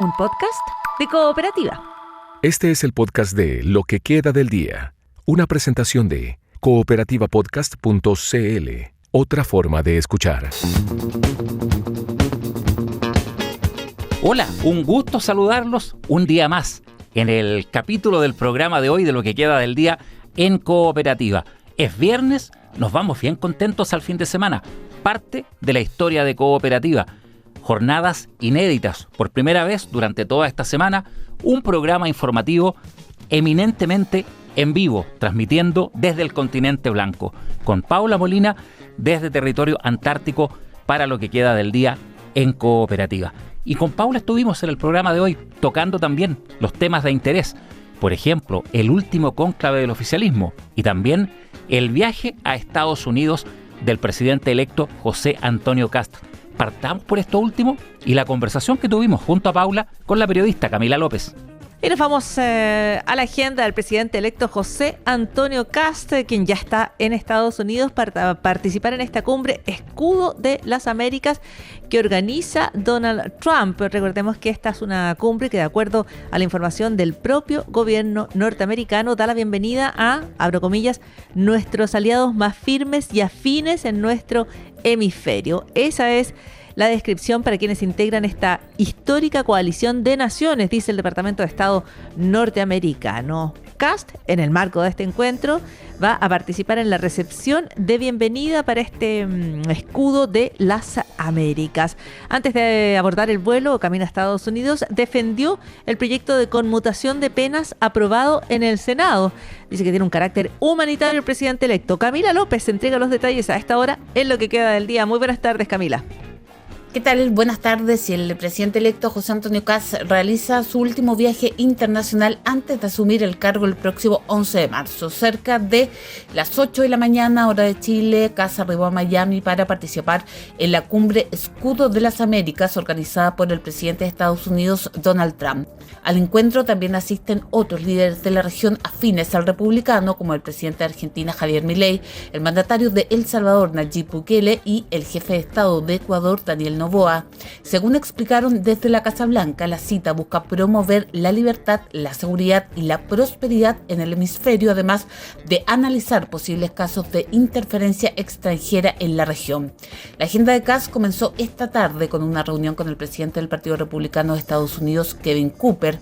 un podcast de Cooperativa. Este es el podcast de Lo que queda del día, una presentación de cooperativapodcast.cl, otra forma de escuchar. Hola, un gusto saludarlos un día más en el capítulo del programa de hoy de Lo que queda del día en Cooperativa. Es viernes, nos vamos bien contentos al fin de semana, parte de la historia de Cooperativa. Jornadas inéditas, por primera vez durante toda esta semana, un programa informativo eminentemente en vivo, transmitiendo desde el continente blanco, con Paula Molina desde territorio antártico para Lo que queda del día en Cooperativa. Y con Paula estuvimos en el programa de hoy tocando también los temas de interés, por ejemplo, el último cónclave del oficialismo y también el viaje a Estados Unidos del presidente electo José Antonio Kast. Partamos por esto último y la conversación que tuvimos junto a Paula con la periodista Camila López. Y nos vamos a la agenda del presidente electo José Antonio Kast, quien ya está en Estados Unidos para participar en esta cumbre Escudo de las Américas que organiza Donald Trump. Recordemos que esta es una cumbre que, de acuerdo a la información del propio gobierno norteamericano, da la bienvenida a, abro comillas, nuestros aliados más firmes y afines en nuestro hemisferio. Esa es la descripción para quienes integran esta histórica coalición de naciones, dice el Departamento de Estado norteamericano. Kast, en el marco de este encuentro, va a participar en la recepción de bienvenida para este escudo de las Américas. Antes de abordar el vuelo camino a Estados Unidos, defendió el proyecto de conmutación de penas aprobado en el Senado. Dice que tiene un carácter humanitario el presidente electo. Camila López entrega los detalles a esta hora en Lo que queda del día. Muy buenas tardes, Camila. ¿Qué tal? Buenas tardes. El presidente electo José Antonio Kast realiza su último viaje internacional antes de asumir el cargo el próximo 11 de marzo. Cerca de las 8 de la mañana, hora de Chile, Kast arribó a Miami para participar en la cumbre Escudo de las Américas organizada por el presidente de Estados Unidos, Donald Trump. Al encuentro también asisten otros líderes de la región afines al republicano, como el presidente de Argentina, Javier Milei, el mandatario de El Salvador, Nayib Bukele, y el jefe de Estado de Ecuador, Daniel Noboa. Según explicaron desde la Casa Blanca, la cita busca promover la libertad, la seguridad y la prosperidad en el hemisferio, además de analizar posibles casos de interferencia extranjera en la región. La agenda de Kast comenzó esta tarde con una reunión con el presidente del Partido Republicano de Estados Unidos, Kevin Cooper.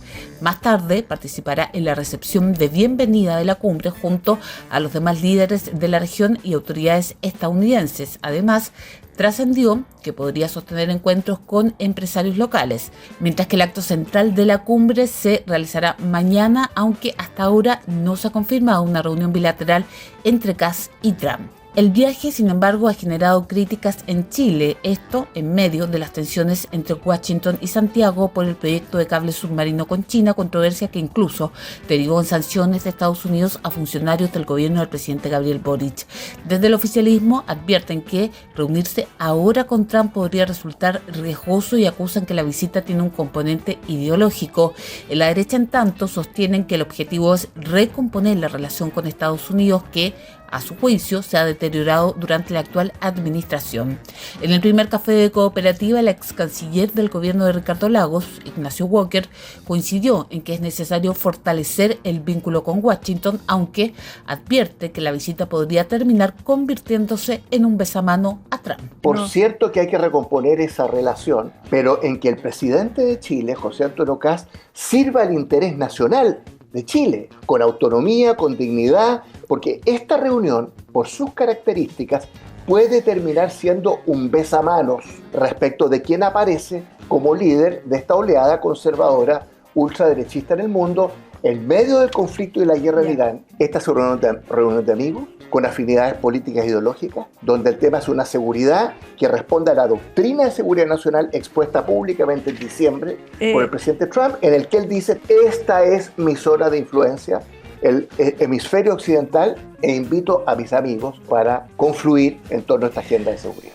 Más tarde participará en la recepción de bienvenida de la cumbre junto a los demás líderes de la región y autoridades estadounidenses. Además, trascendió que podría sostener encuentros con empresarios locales, mientras que el acto central de la cumbre se realizará mañana, aunque hasta ahora no se ha confirmado una reunión bilateral entre Kast y Trump. El viaje, sin embargo, ha generado críticas en Chile, esto en medio de las tensiones entre Washington y Santiago por el proyecto de cable submarino con China, controversia que incluso derivó en sanciones de Estados Unidos a funcionarios del gobierno del presidente Gabriel Boric. Desde el oficialismo advierten que reunirse ahora con Trump podría resultar riesgoso y acusan que la visita tiene un componente ideológico. En la derecha, en tanto, sostienen que el objetivo es recomponer la relación con Estados Unidos que, a su juicio, se ha deteriorado durante la actual administración. En el primer café de Cooperativa, el ex canciller del gobierno de Ricardo Lagos, Ignacio Walker, coincidió en que es necesario fortalecer el vínculo con Washington, aunque advierte que la visita podría terminar convirtiéndose en un besamano a Trump. Por cierto que hay que recomponer esa relación, pero en que el presidente de Chile, José Antonio Kast, sirva al interés nacional de Chile, con autonomía, con dignidad, porque esta reunión, por sus características, puede terminar siendo un besamanos respecto de quién aparece como líder de esta oleada conservadora ultraderechista en el mundo, en medio del conflicto y la guerra en Irán. Esta es una reunión de amigos con afinidades políticas e ideológicas, donde el tema es una seguridad que responde a la doctrina de seguridad nacional expuesta públicamente en diciembre por el presidente Trump, en el que él dice: esta es mi zona de influencia, el hemisferio occidental, e invito a mis amigos para confluir en torno a esta agenda de seguridad.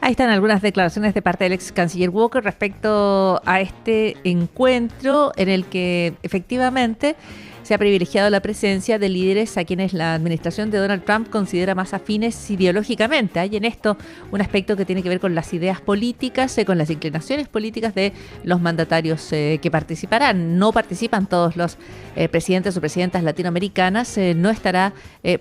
Ahí están algunas declaraciones de parte del ex canciller Walker respecto a este encuentro en el que efectivamente se ha privilegiado la presencia de líderes a quienes la administración de Donald Trump considera más afines ideológicamente. Hay en esto un aspecto que tiene que ver con las ideas políticas, con las inclinaciones políticas de los mandatarios que participarán. No participan todos los presidentes o presidentas latinoamericanas. No estará,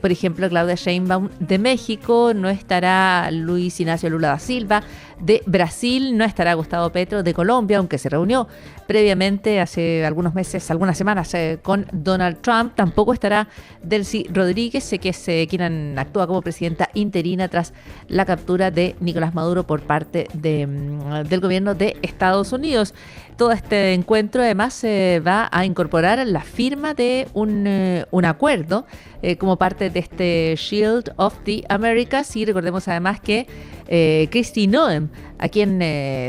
por ejemplo, Claudia Sheinbaum de México, no estará Luis Ignacio Lula da Silva de Brasil, no estará Gustavo Petro de Colombia, aunque se reunió previamente hace algunos meses, algunas semanas con Donald Trump. Tampoco estará Delcy Rodríguez, que es quien actúa como presidenta interina tras la captura de Nicolás Maduro por parte del gobierno de Estados Unidos. Todo este encuentro además va a incorporar la firma de un acuerdo como parte de este Shield of the Americas, y recordemos además que Kristi Noem, a quien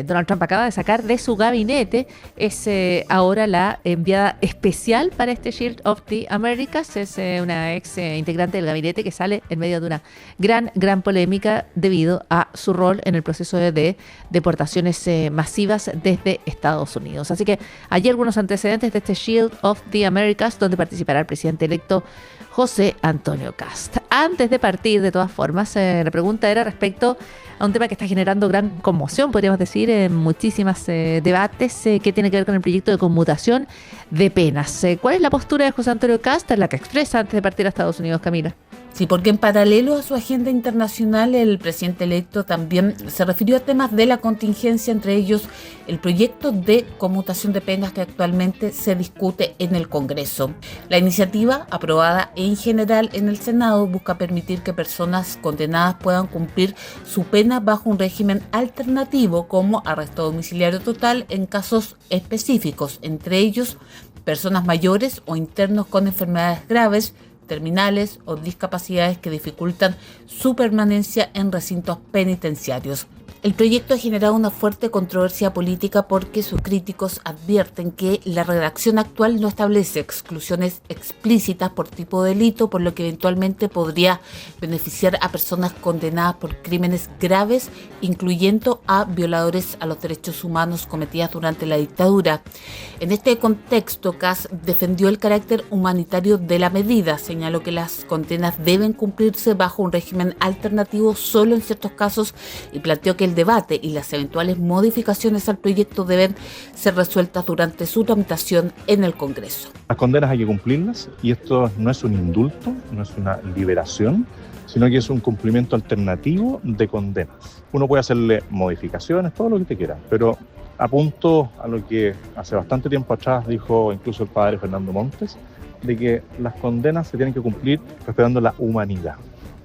Donald Trump acaba de sacar de su gabinete, es ahora la enviada especial para este Shield of the Americas. Es una ex integrante del gabinete que sale en medio de una gran polémica debido a su rol en el proceso de deportaciones masivas desde Estados Unidos. Así que hay algunos antecedentes de este Shield of the Americas, donde participará el presidente electo José Antonio Kast. Antes de partir, de todas formas, la pregunta era respecto a un tema que está generando gran conmoción, podríamos decir, en muchísimos debates, que tiene que ver con el proyecto de conmutación de penas. ¿Cuál es la postura de José Antonio Kast, la que expresa antes de partir a Estados Unidos, Camila? Sí, porque en paralelo a su agenda internacional, el presidente electo también se refirió a temas de la contingencia, entre ellos el proyecto de conmutación de penas que actualmente se discute en el Congreso. La iniciativa, aprobada en general en el Senado, busca permitir que personas condenadas puedan cumplir su pena bajo un régimen alternativo, como arresto domiciliario total en casos específicos, entre ellos personas mayores o internos con enfermedades graves, terminales o discapacidades que dificultan su permanencia en recintos penitenciarios. El proyecto ha generado una fuerte controversia política porque sus críticos advierten que la redacción actual no establece exclusiones explícitas por tipo de delito, por lo que eventualmente podría beneficiar a personas condenadas por crímenes graves, incluyendo a violadores a los derechos humanos cometidas durante la dictadura. En este contexto, Kast defendió el carácter humanitario de la medida, señaló que las condenas deben cumplirse bajo un régimen alternativo solo en ciertos casos y planteó que el debate y las eventuales modificaciones al proyecto deben ser resueltas durante su tramitación en el Congreso. Las condenas hay que cumplirlas y esto no es un indulto, no es una liberación, sino que es un cumplimiento alternativo de condenas. Uno puede hacerle modificaciones, todo lo que te quiera, pero apunto a lo que hace bastante tiempo atrás dijo incluso el padre Fernando Montes, de que las condenas se tienen que cumplir respetando la humanidad.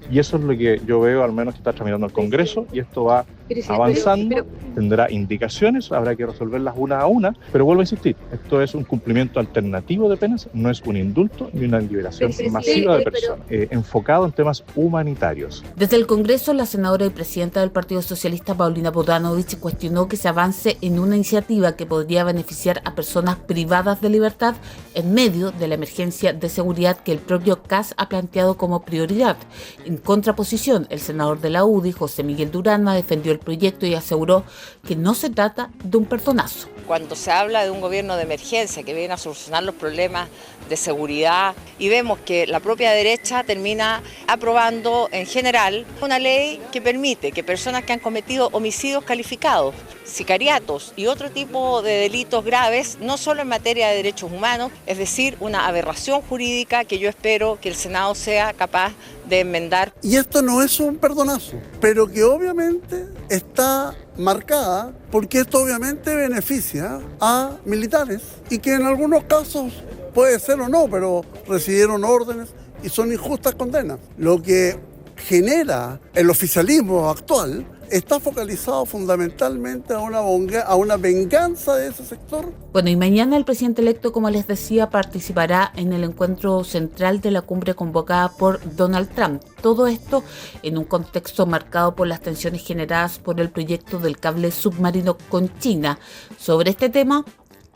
Y eso es lo que yo veo, al menos que está tramitando el Congreso, y esto va avanzando, tendrá indicaciones, habrá que resolverlas una a una, pero vuelvo a insistir, esto es un cumplimiento alternativo de penas, no es un indulto ni una liberación masiva de personas, enfocado en temas humanitarios. Desde el Congreso, la senadora y presidenta del Partido Socialista, Paulina Bodanovich, cuestionó que se avance en una iniciativa que podría beneficiar a personas privadas de libertad en medio de la emergencia de seguridad que el propio Kast ha planteado como prioridad. En contraposición, el senador de la UDI, José Miguel Durán, defendió el proyecto y aseguró que no se trata de un perdonazo. Cuando se habla de un gobierno de emergencia que viene a solucionar los problemas de seguridad y vemos que la propia derecha termina aprobando en general una ley que permite que personas que han cometido homicidios calificados, sicariatos y otro tipo de delitos graves, no solo en materia de derechos humanos, es decir, una aberración jurídica que yo espero que el Senado sea capaz de enmendar. Y esto no es un perdonazo, pero que obviamente está marcada porque esto obviamente beneficia a militares y que en algunos casos puede ser o no, pero recibieron órdenes y son injustas condenas. Lo que genera el oficialismo actual está focalizado fundamentalmente a una venganza de ese sector. Bueno, y mañana el presidente electo, como les decía, participará en el encuentro central de la cumbre convocada por Donald Trump. Todo esto en un contexto marcado por las tensiones generadas por el proyecto del cable submarino con China. Sobre este tema,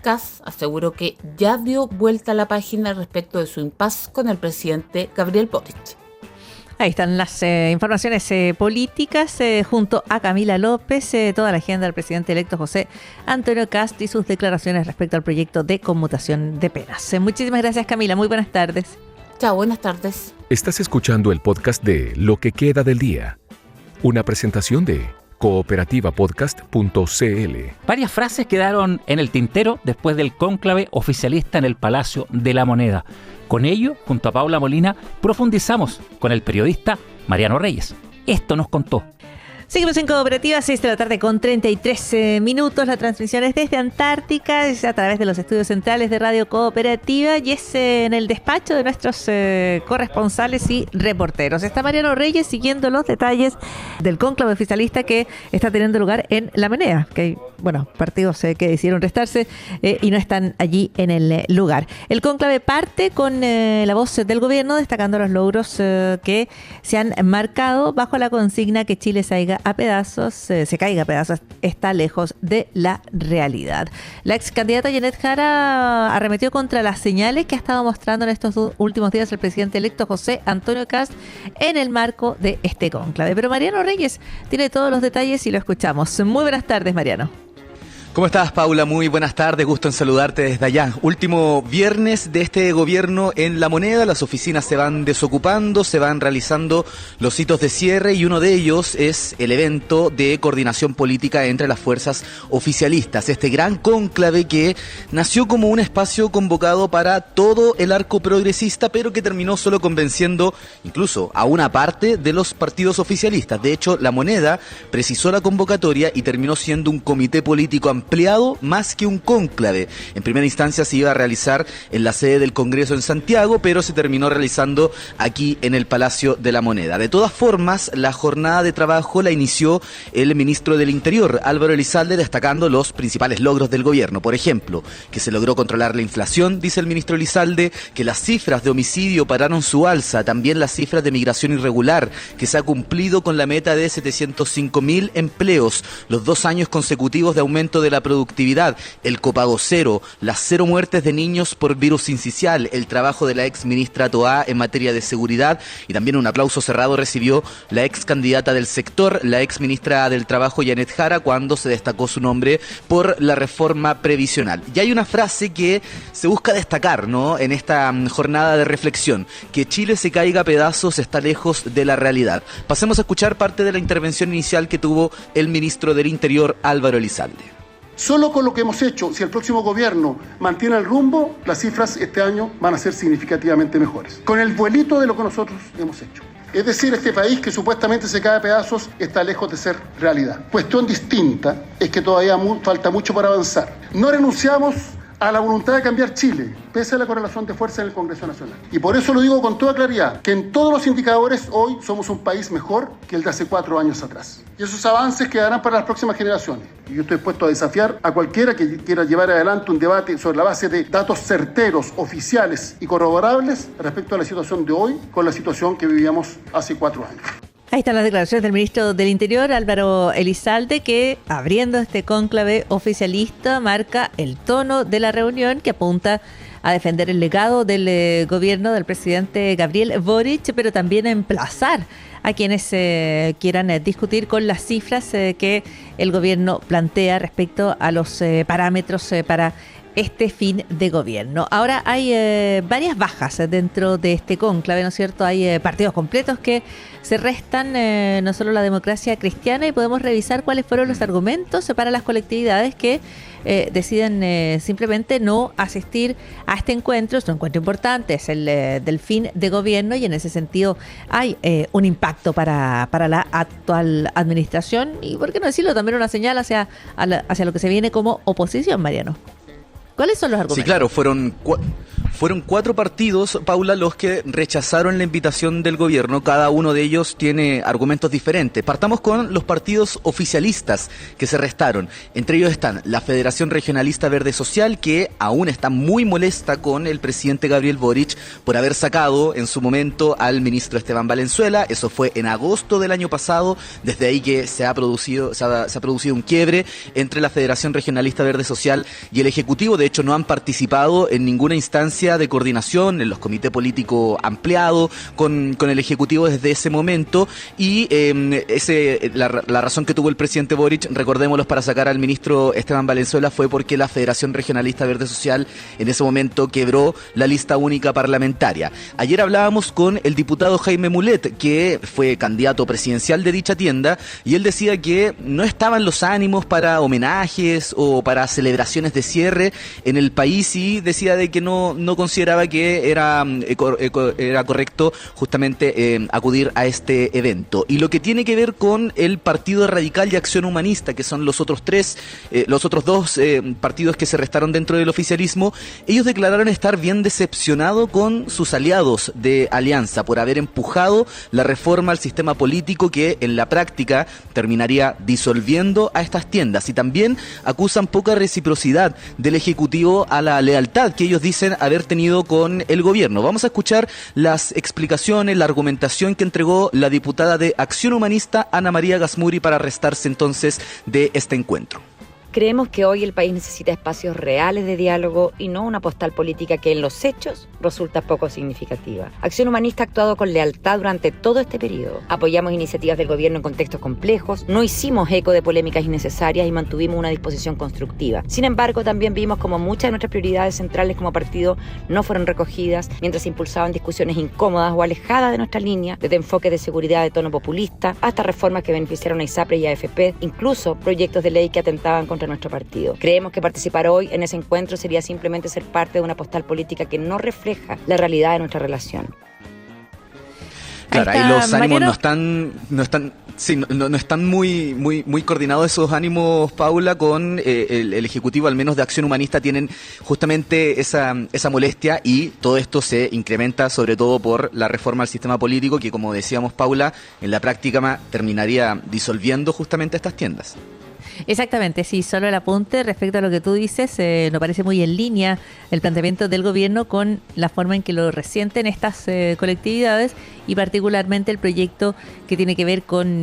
Kast aseguró que ya dio vuelta a la página respecto de su impasse con el presidente Gabriel Boric. Ahí están las informaciones políticas junto a Camila López, toda la agenda del presidente electo José Antonio Kast y sus declaraciones respecto al proyecto de conmutación de penas. Muchísimas gracias, Camila. Muy buenas tardes. Chao, buenas tardes. Estás escuchando el podcast de Lo que queda del día. Una presentación de cooperativapodcast.cl. Varias frases quedaron en el tintero después del cónclave oficialista en el Palacio de la Moneda. Con ello, junto a Paula Molina, profundizamos con el periodista Mariano Reyes. Esto nos contó. Seguimos en Cooperativa, 6 de la tarde con 33 minutos. La transmisión es desde Antártica, es a través de los estudios centrales de Radio Cooperativa y es en el despacho de nuestros corresponsales y reporteros. Está Mariano Reyes siguiendo los detalles del cónclave oficialista que está teniendo lugar en La Moneda, que hay, partidos que decidieron restarse y no están allí en el lugar. El cónclave parte con la voz del gobierno destacando los logros que se han marcado bajo la consigna que Chile se caiga a pedazos, está lejos de la realidad. La ex candidata Janet Jara arremetió contra las señales que ha estado mostrando en estos últimos días el presidente electo José Antonio Kast en el marco de este cónclave. Pero Mariano Reyes tiene todos los detalles y lo escuchamos. Muy buenas tardes, Mariano. ¿Cómo estás, Paula? Muy buenas tardes, gusto en saludarte desde allá. Último viernes de este gobierno en La Moneda, las oficinas se van desocupando, se van realizando los hitos de cierre y uno de ellos es el evento de coordinación política entre las fuerzas oficialistas. Este gran cónclave que nació como un espacio convocado para todo el arco progresista, pero que terminó solo convenciendo incluso a una parte de los partidos oficialistas. De hecho, La Moneda precisó la convocatoria y terminó siendo un comité político ampliado más que un cónclave. En primera instancia se iba a realizar en la sede del Congreso en Santiago, pero se terminó realizando aquí en el Palacio de la Moneda. De todas formas, la jornada de trabajo la inició el ministro del Interior, Álvaro Elizalde, destacando los principales logros del gobierno. Por ejemplo, que se logró controlar la inflación, dice el ministro Elizalde, que las cifras de homicidio pararon su alza, también las cifras de migración irregular, que se ha cumplido con la meta de 705.000 empleos, los 2 años consecutivos de aumento de la productividad, el copago cero, las 0 muertes de niños por virus sincicial, el trabajo de la ex ministra Toá en materia de seguridad y también un aplauso cerrado recibió la ex candidata del sector, la ex ministra del Trabajo Janet Jara, cuando se destacó su nombre por la reforma previsional. Y hay una frase que se busca destacar, ¿no?, en esta jornada de reflexión: que Chile se caiga a pedazos está lejos de la realidad. Pasemos a escuchar parte de la intervención inicial que tuvo el ministro del Interior, Álvaro Elizalde. Solo con lo que hemos hecho, si el próximo gobierno mantiene el rumbo, las cifras este año van a ser significativamente mejores. Con el vuelito de lo que nosotros hemos hecho. Es decir, este país que supuestamente se cae a pedazos está lejos de ser realidad. Cuestión distinta es que todavía falta mucho para avanzar. No renunciamos a la voluntad de cambiar Chile, pese a la correlación de fuerza en el Congreso Nacional. Y por eso lo digo con toda claridad, que en todos los indicadores hoy somos un país mejor que el de hace 4 años atrás. Y esos avances quedarán para las próximas generaciones. Y yo estoy dispuesto a desafiar a cualquiera que quiera llevar adelante un debate sobre la base de datos certeros, oficiales y corroborables respecto a la situación de hoy con la situación que vivíamos hace 4 años. Ahí están las declaraciones del ministro del Interior, Álvaro Elizalde, que abriendo este cónclave oficialista marca el tono de la reunión que apunta a defender el legado del gobierno del presidente Gabriel Boric, pero también a emplazar a quienes quieran discutir con las cifras que el gobierno plantea respecto a los parámetros para este fin de gobierno. Ahora hay varias bajas dentro de este cónclave, ¿no es cierto? Hay partidos completos que se restan, no solo la Democracia Cristiana, y podemos revisar cuáles fueron los argumentos para las colectividades que deciden simplemente no asistir a este encuentro. Es un encuentro importante, es el del fin de gobierno, y en ese sentido hay un impacto para la actual administración y, por qué no decirlo, también una señal hacia lo que se viene como oposición, Mariano. ¿Cuáles son los argumentos? Sí, claro, fueron 4 partidos, Paula, los que rechazaron la invitación del gobierno. Cada uno de ellos tiene argumentos diferentes. Partamos con los partidos oficialistas que se restaron. Entre ellos están la Federación Regionalista Verde Social, que aún está muy molesta con el presidente Gabriel Boric por haber sacado en su momento al ministro Esteban Valenzuela. Eso fue en agosto del año pasado. Desde ahí que se ha producido un quiebre entre la Federación Regionalista Verde Social y el Ejecutivo. De hecho, no han participado en ninguna instancia estrategia de coordinación en los comités políticos ampliados con el Ejecutivo desde ese momento, y la razón que tuvo el presidente Boric, recordémoslo, para sacar al ministro Esteban Valenzuela fue porque la Federación Regionalista Verde Social en ese momento quebró la lista única parlamentaria. Ayer hablábamos con el diputado Jaime Mulet, que fue candidato presidencial de dicha tienda, y él decía que no estaban los ánimos para homenajes o para celebraciones de cierre en el país, y decía de que no consideraba que era correcto justamente acudir a este evento. Y lo que tiene que ver con el Partido Radical y Acción Humanista, que son los otros dos partidos que se restaron dentro del oficialismo, ellos declararon estar bien decepcionados con sus aliados de alianza por haber empujado la reforma al sistema político que en la práctica terminaría disolviendo a estas tiendas, y también acusan poca reciprocidad del Ejecutivo a la lealtad que ellos dicen haber tenido con el gobierno. Vamos a escuchar las explicaciones, la argumentación que entregó la diputada de Acción Humanista, Ana María Gasmuri, para restarse entonces de este encuentro. Creemos que hoy el país necesita espacios reales de diálogo y no una postal política que en los hechos resulta poco significativa. Acción Humanista ha actuado con lealtad durante todo este periodo. Apoyamos iniciativas del gobierno en contextos complejos, no hicimos eco de polémicas innecesarias y mantuvimos una disposición constructiva. Sin embargo, también vimos como muchas de nuestras prioridades centrales como partido no fueron recogidas, mientras se impulsaban discusiones incómodas o alejadas de nuestra línea, desde enfoques de seguridad de tono populista hasta reformas que beneficiaron a ISAPRE y a AFP, incluso proyectos de ley que atentaban contra nuestro partido. Creemos que participar hoy en ese encuentro sería simplemente ser parte de una postal política que no refleja la realidad de nuestra relación. Claro, ahí los ánimos no están muy coordinados esos ánimos, Paula, con el Ejecutivo, al menos de Acción Humanista, tienen justamente esa molestia, y todo esto se incrementa sobre todo por la reforma al sistema político que, como decíamos, Paula, en la práctica terminaría disolviendo justamente estas tiendas. Exactamente, sí, solo el apunte respecto a lo que tú dices, nos parece muy en línea el planteamiento del gobierno con la forma en que lo resienten estas colectividades, y particularmente el proyecto que tiene que ver con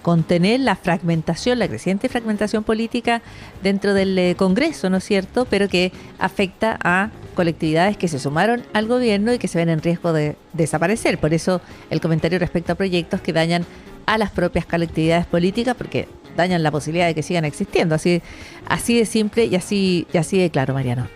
contener la fragmentación, la creciente fragmentación política dentro del Congreso, ¿no es cierto?, pero que afecta a colectividades que se sumaron al gobierno y que se ven en riesgo de desaparecer. Por eso el comentario respecto a proyectos que dañan a las propias colectividades políticas, porque dañan la posibilidad de que sigan existiendo. Así de simple y así de claro, Mariano.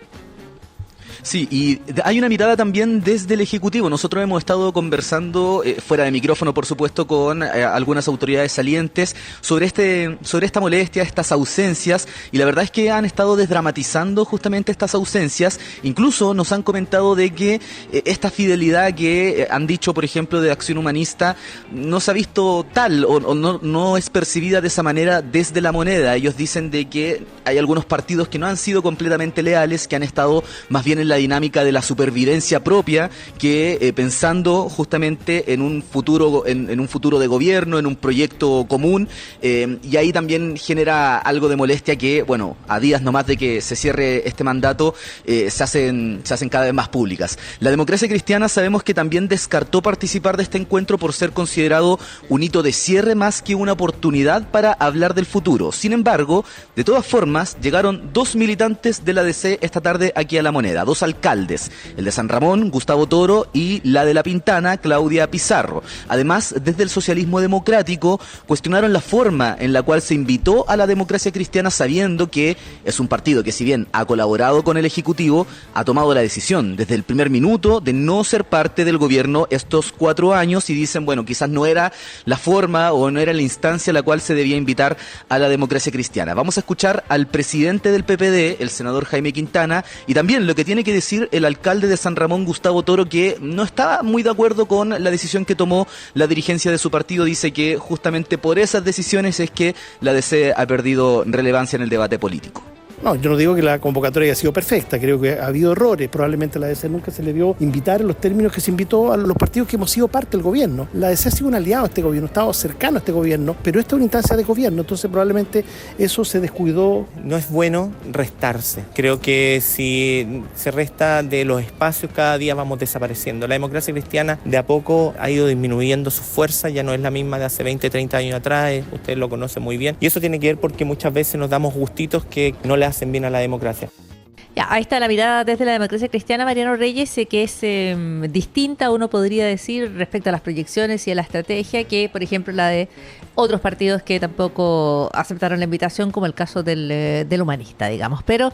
Sí, y hay una mirada también desde el Ejecutivo. Nosotros hemos estado conversando, fuera de micrófono por supuesto, con algunas autoridades salientes sobre esta molestia, estas ausencias, y la verdad es que han estado desdramatizando justamente estas ausencias. Incluso nos han comentado de que esta fidelidad que han dicho, por ejemplo, de Acción Humanista, no se ha visto tal o no es percibida de esa manera desde la moneda. Ellos dicen de que hay algunos partidos que no han sido completamente leales, que han estado más bien en la dinámica de la supervivencia propia, que pensando justamente en un futuro de gobierno, en un proyecto común, y ahí también genera algo de molestia que, bueno, a días nomás de que se cierre este mandato, se hacen cada vez más públicas. La Democracia Cristiana sabemos que también descartó participar de este encuentro por ser considerado un hito de cierre más que una oportunidad para hablar del futuro. Sin embargo, de todas formas, llegaron 2 militantes de la DC esta tarde aquí a La Moneda, 2 alcaldes, el de San Ramón, Gustavo Toro, y la de La Pintana, Claudia Pizarro. Además, desde el socialismo democrático, cuestionaron la forma en la cual se invitó a la Democracia Cristiana, sabiendo que es un partido que, si bien ha colaborado con el Ejecutivo, ha tomado la decisión desde el primer minuto de no ser parte del gobierno estos 4 años, y dicen, bueno, quizás no era la forma o no era la instancia a la cual se debía invitar a la Democracia Cristiana. Vamos a escuchar al presidente del PPD, el senador Jaime Quintana, y también lo que tiene que decir el alcalde de San Ramón, Gustavo Toro, que no estaba muy de acuerdo con la decisión que tomó la dirigencia de su partido. Dice que justamente por esas decisiones es que la DC ha perdido relevancia en el debate político. No, yo no digo que la convocatoria haya sido perfecta, creo que ha habido errores, probablemente a la DC nunca se le dio invitar en los términos que se invitó a los partidos que hemos sido parte del gobierno. La DC ha sido un aliado a este gobierno, ha estado cercano a este gobierno, pero esta es una instancia de gobierno, entonces probablemente eso se descuidó. No es bueno restarse, creo que si se resta de los espacios cada día vamos desapareciendo. La Democracia Cristiana de a poco ha ido disminuyendo su fuerza, ya no es la misma de hace 20, 30 años atrás, usted lo conoce muy bien, y eso tiene que ver porque muchas veces nos damos gustitos que no le hacen bien a la democracia. Ya, ahí está la mirada desde la democracia cristiana, Mariano Reyes, que es distinta, uno podría decir, respecto a las proyecciones y a la estrategia, que por ejemplo la de otros partidos que tampoco aceptaron la invitación, como el caso del humanista, digamos. Pero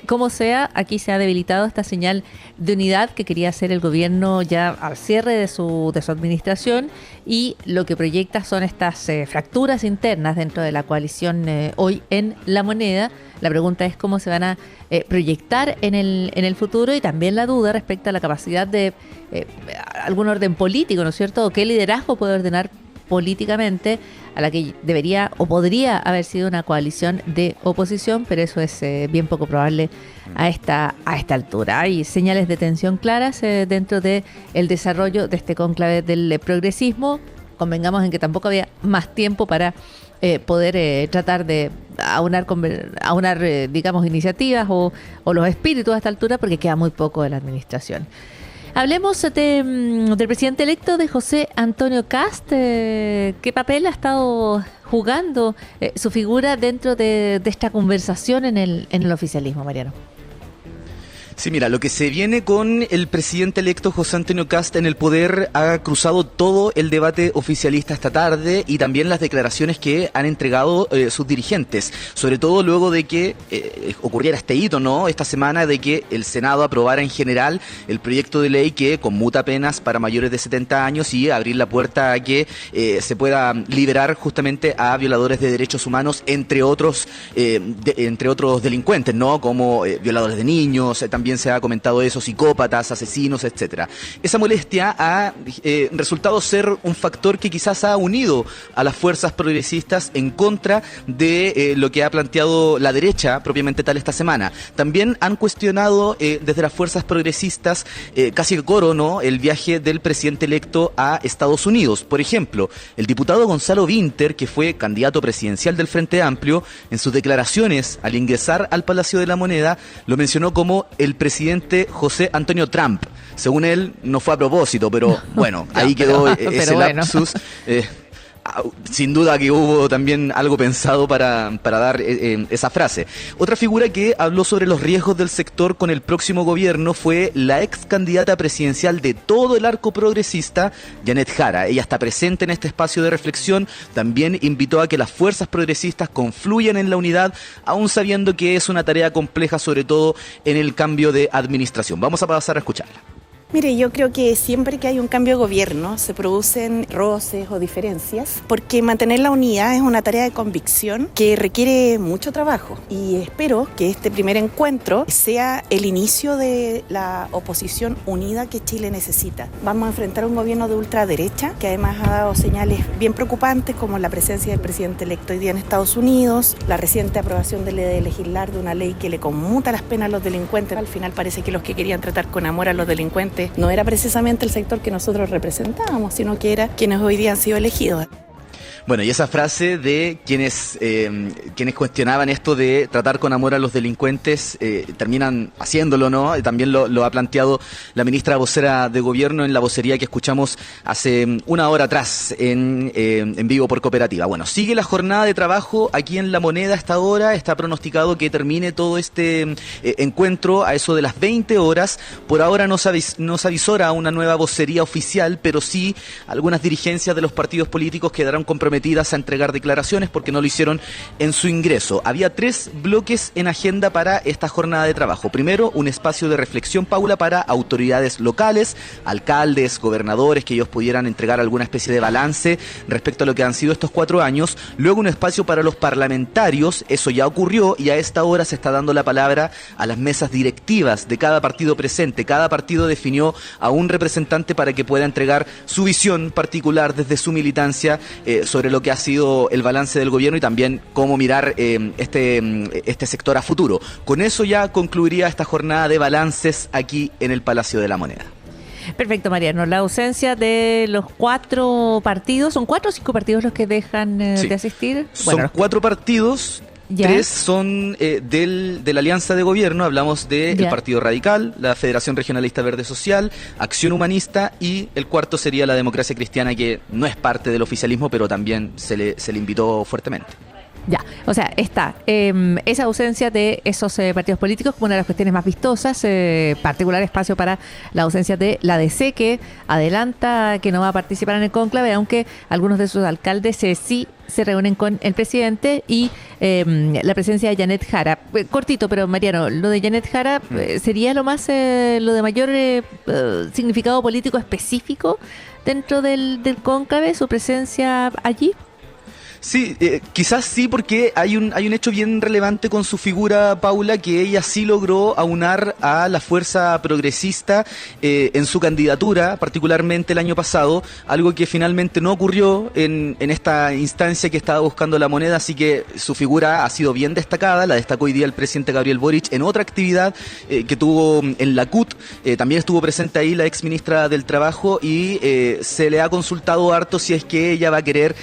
como sea, aquí se ha debilitado esta señal de unidad que quería hacer el gobierno ya al cierre de su administración, y lo que proyecta son estas fracturas internas dentro de la coalición hoy en La Moneda. La pregunta es cómo se van a proyectar en el futuro, y también la duda respecto a la capacidad de algún orden político, ¿no es cierto? ¿O qué liderazgo puede ordenar políticamente a la que debería o podría haber sido una coalición de oposición? Pero eso es bien poco probable a esta altura. Hay señales de tensión claras dentro de el desarrollo de este cónclave del progresismo. Convengamos en que tampoco había más tiempo para poder tratar de aunar digamos, iniciativas o los espíritus a esta altura, porque queda muy poco de la administración. Hablemos del presidente electo, de José Antonio Kast. ¿Qué papel ha estado jugando su figura dentro de esta conversación en el oficialismo, Mariano? Sí, mira, lo que se viene con el presidente electo José Antonio Kast en el poder ha cruzado todo el debate oficialista esta tarde, y también las declaraciones que han entregado sus dirigentes, sobre todo luego de que ocurriera este hito, ¿no?, esta semana, de que el Senado aprobara en general el proyecto de ley que conmuta penas para mayores de 70 años y abrir la puerta a que se pueda liberar justamente a violadores de derechos humanos, entre otros delincuentes, ¿no?, como violadores de niños, también se ha comentado eso, psicópatas, asesinos, etcétera. Esa molestia ha resultado ser un factor que quizás ha unido a las fuerzas progresistas en contra de lo que ha planteado la derecha propiamente tal esta semana. También han cuestionado desde las fuerzas progresistas casi que coro, ¿no?, el viaje del presidente electo a Estados Unidos. Por ejemplo, el diputado Gonzalo Vinter, que fue candidato presidencial del Frente Amplio, en sus declaraciones al ingresar al Palacio de la Moneda lo mencionó como el presidente José Antonio Trump. Según él, no fue a propósito, pero bueno, ahí quedó ese lapsus. Sin duda que hubo también algo pensado para dar esa frase. Otra figura que habló sobre los riesgos del sector con el próximo gobierno fue la ex candidata presidencial de todo el arco progresista, Janet Jara. Ella está presente en este espacio de reflexión. También invitó a que las fuerzas progresistas confluyan en la unidad, aún sabiendo que es una tarea compleja, sobre todo en el cambio de administración. Vamos a pasar a escucharla. Mire, yo creo que siempre que hay un cambio de gobierno se producen roces o diferencias, porque mantener la unidad es una tarea de convicción que requiere mucho trabajo, y espero que este primer encuentro sea el inicio de la oposición unida que Chile necesita. Vamos a enfrentar un gobierno de ultraderecha que además ha dado señales bien preocupantes, como la presencia del presidente electo hoy día en Estados Unidos, la reciente aprobación de legislar de una ley que le conmuta las penas a los delincuentes. Al final parece que los que querían tratar con amor a los delincuentes no era precisamente el sector que nosotros representábamos, sino que era quienes hoy día han sido elegidos. Bueno, y esa frase de quienes cuestionaban esto de tratar con amor a los delincuentes terminan haciéndolo, ¿no? También lo ha planteado la ministra vocera de Gobierno en la vocería que escuchamos hace una hora atrás en vivo por Cooperativa. Bueno, sigue la jornada de trabajo aquí en La Moneda a esta hora. Está pronosticado que termine todo este encuentro a eso de las 20 horas. Por ahora no se avisora una nueva vocería oficial, pero sí algunas dirigencias de los partidos políticos quedaron comprometidas a entregar declaraciones porque no lo hicieron en su ingreso. Había 3 bloques en agenda para esta jornada de trabajo. Primero, un espacio de reflexión, Paula, para autoridades locales, alcaldes, gobernadores, que ellos pudieran entregar alguna especie de balance respecto a lo que han sido estos 4 años. Luego, un espacio para los parlamentarios, eso ya ocurrió, y a esta hora se está dando la palabra a las mesas directivas de cada partido presente. Cada partido definió a un representante para que pueda entregar su visión particular desde su militancia sobre lo que ha sido el balance del gobierno y también cómo mirar este sector a futuro. Con eso ya concluiría esta jornada de balances aquí en el Palacio de la Moneda. Perfecto, Mariano. La ausencia de los 4 partidos, ¿son 4 o 5 partidos los que dejan de asistir? Son 4 partidos. ¿Ya? 3 son de la alianza de gobierno. Hablamos del Partido Radical, la Federación Regionalista Verde Social, Acción Humanista, y el 4 sería la Democracia Cristiana, que no es parte del oficialismo, pero también se le invitó fuertemente. Ya, o sea, está esa ausencia de esos partidos políticos como una de las cuestiones más vistosas, particular espacio para la ausencia de la DC, que adelanta que no va a participar en el cónclave, aunque algunos de sus alcaldes sí se reúnen con el presidente, y la presencia de Janet Jara. Cortito, pero Mariano, lo de Janet Jara sería lo de mayor significado político específico dentro del cónclave, su presencia allí. Sí, quizás sí, porque hay un hecho bien relevante con su figura, Paula, que ella sí logró aunar a la fuerza progresista en su candidatura, particularmente el año pasado, algo que finalmente no ocurrió en esta instancia que estaba buscando La Moneda, así que su figura ha sido bien destacada. La destacó hoy día el presidente Gabriel Boric en otra actividad que tuvo en la CUT. También estuvo presente ahí la ex ministra del Trabajo, y se le ha consultado harto si es que ella va a querer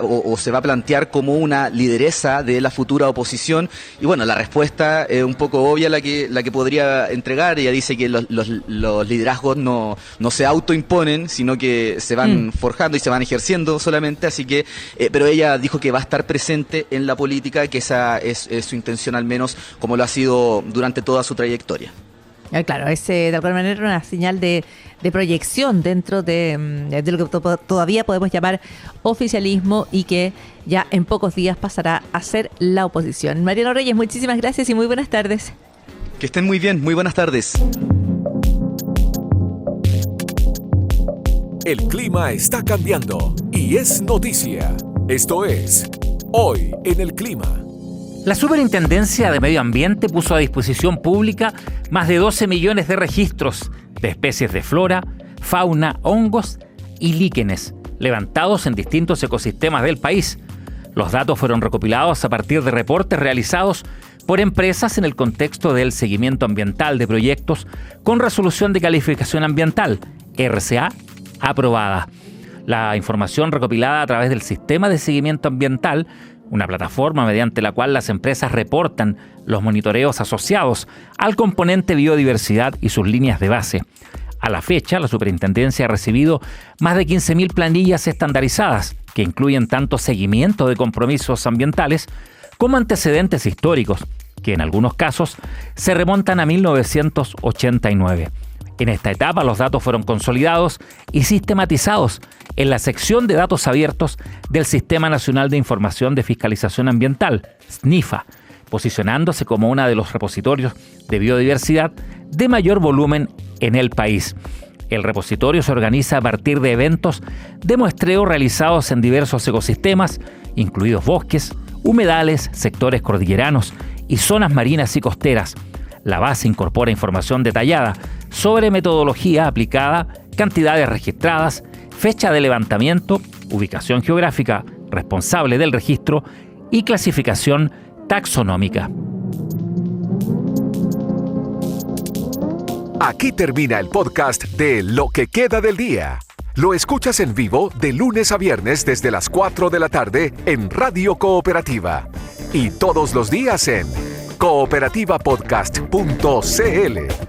o se va a plantear como una lideresa de la futura oposición. Y bueno, la respuesta es un poco obvia la que podría entregar. Ella dice que los liderazgos no se autoimponen, sino que se van forjando y se van ejerciendo solamente, así que pero ella dijo que va a estar presente en la política, que esa es su intención, al menos como lo ha sido durante toda su trayectoria. Claro, es de alguna manera una señal de proyección dentro de lo que todavía podemos llamar oficialismo, y que ya en pocos días pasará a ser la oposición. Mariano Reyes, muchísimas gracias y muy buenas tardes. Que estén muy bien, muy buenas tardes. El clima está cambiando y es noticia. Esto es Hoy en el Clima. La Superintendencia de Medio Ambiente puso a disposición pública más de 12 millones de registros de especies de flora, fauna, hongos y líquenes levantados en distintos ecosistemas del país. Los datos fueron recopilados a partir de reportes realizados por empresas en el contexto del seguimiento ambiental de proyectos con resolución de calificación ambiental, RCA, aprobada. La información recopilada a través del Sistema de Seguimiento Ambiental, una plataforma mediante la cual las empresas reportan los monitoreos asociados al componente biodiversidad y sus líneas de base. A la fecha, la Superintendencia ha recibido más de 15.000 planillas estandarizadas, que incluyen tanto seguimiento de compromisos ambientales como antecedentes históricos, que en algunos casos se remontan a 1989. En esta etapa, los datos fueron consolidados y sistematizados en la sección de datos abiertos del Sistema Nacional de Información de Fiscalización Ambiental, SNIFA, posicionándose como uno de los repositorios de biodiversidad de mayor volumen en el país. El repositorio se organiza a partir de eventos de muestreo realizados en diversos ecosistemas, incluidos bosques, humedales, sectores cordilleranos y zonas marinas y costeras. La base incorpora información detallada sobre metodología aplicada, cantidades registradas, fecha de levantamiento, ubicación geográfica, responsable del registro y clasificación taxonómica. Aquí termina el podcast de Lo que queda del día. Lo escuchas en vivo de lunes a viernes desde las 4 de la tarde en Radio Cooperativa. Y todos los días en cooperativapodcast.cl.